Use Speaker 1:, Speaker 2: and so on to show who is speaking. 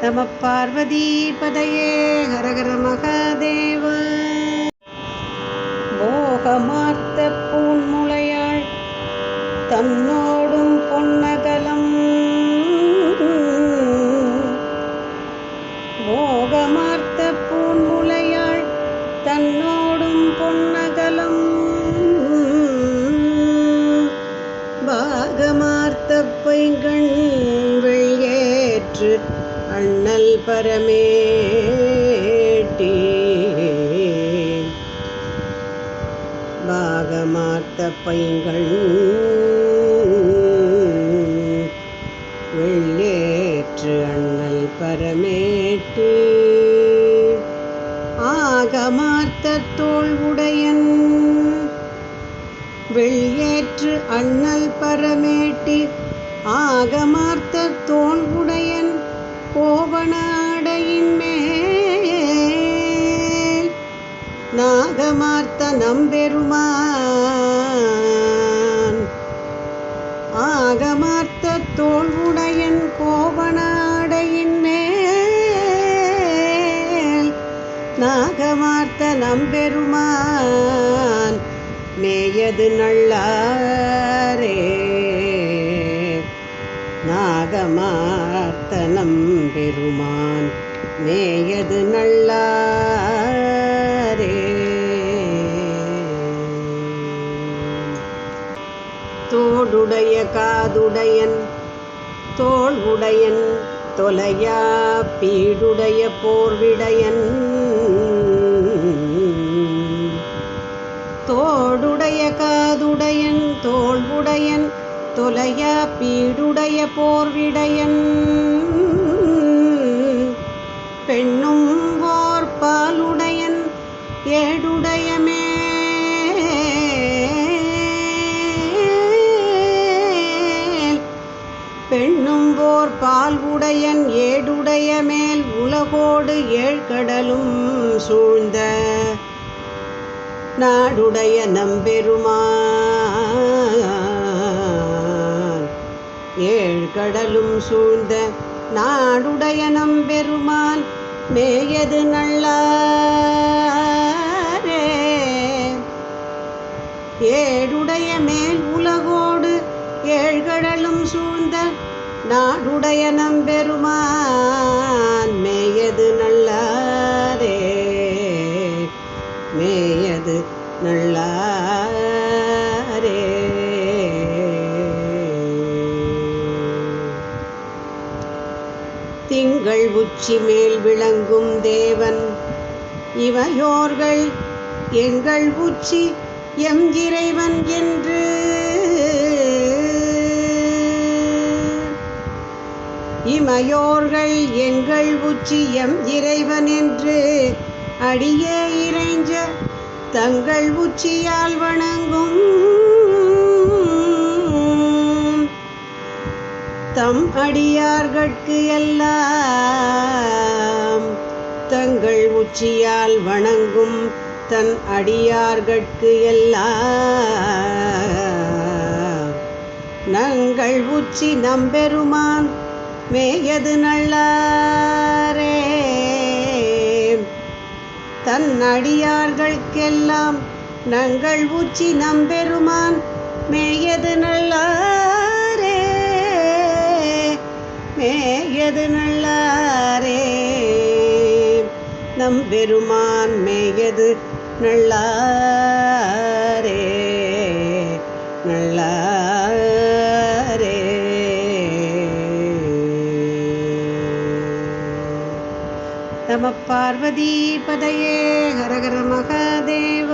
Speaker 1: நம பார்வதி பதையே ஹரஹர மகாதேவ. போகமார்த்த பூன்முளையாள் தன்னோடும் பொன்னகலம், போகமார்த்த பூன்முளையாள் தன்னோடும் பொன்னகலம், பாகமார்த்த பைங்கண் வெள்ளியேற்று அண்ணல் பரமேட்டி, பாகமார்த்த பைங்கண் வெள்ளியேற்று அண்ணல் பரமேட்டி, ஆகமார்த்த தோள் உடையன் வெள்ளியேற்று அண்ணல் பரமேட்டி, ஆகமார்த்த தோள் உடையன் கோவணாடையின் மேல், நாகமார்த்த நம்பெருமான், ஆகமார்த்த தோள் உடையன் கோவணாடையின் மேல், நாகமார்த்த நம்பெருமான் மேயது நல்லாரே, நாகமார்த்த நம்பெருமான் மேயது நல்லாரே. தோடுடைய காதுடையன் தோள் உடையன் தொலையா பீடுடைய போர்விடையன், தோடுடைய காதுடையன் தோள் உடையன் தொலையா பீடுடைய போர்விடையன், பெண்ணும் ஓர் பாலுடையன் ஏடுடைய மேல், பெண்ணும் ஓர் பால் உடையன் ஏடுடைய மேல், உலகோடு ஏழ்கடலும் சூழ்ந்த நாடுடைய நம்பெருமான், ஏழ்கடலும் சூழ்ந்த நாடுடைய நம்பெருமான் மேயது நல்லாரே, ஏடுடைய மேல் உலகோடு ஏழ்கடலும் சூழ்ந்த நாடுடைய நம்பெருமான் மேயது நல்லாரே, மேயது நல்லாரே. திங்கள் உச்சி மேல் விளங்கும் தேவன் இவையோர்கள் எங்கள் உச்சி எம் இறைவன் என்று, இமையோர்கள் எங்கள் உச்சி எம் இறைவன் என்று அடியே இறைஞ்ச தங்கள் உச்சியால் வணங்கும், தம் அடியார்கட்கு எல்லாம் தங்கள் உச்சியால் வணங்கும், தன் அடியார்கட்கு எல்லாம் நங்கள் உச்சி நம்பெருமான் மேயது நல்லாரே, தன் அடியார்களுக்கெல்லாம் நங்கள் உச்சி நம்பெருமான் மேயது நல்லாரே, மேயது நல்லாரே, நம்பெருமான் மேயது நல்லாரே, நல்லாரே. நம பார்வதி பதையே ஹரஹர மகாதேவ.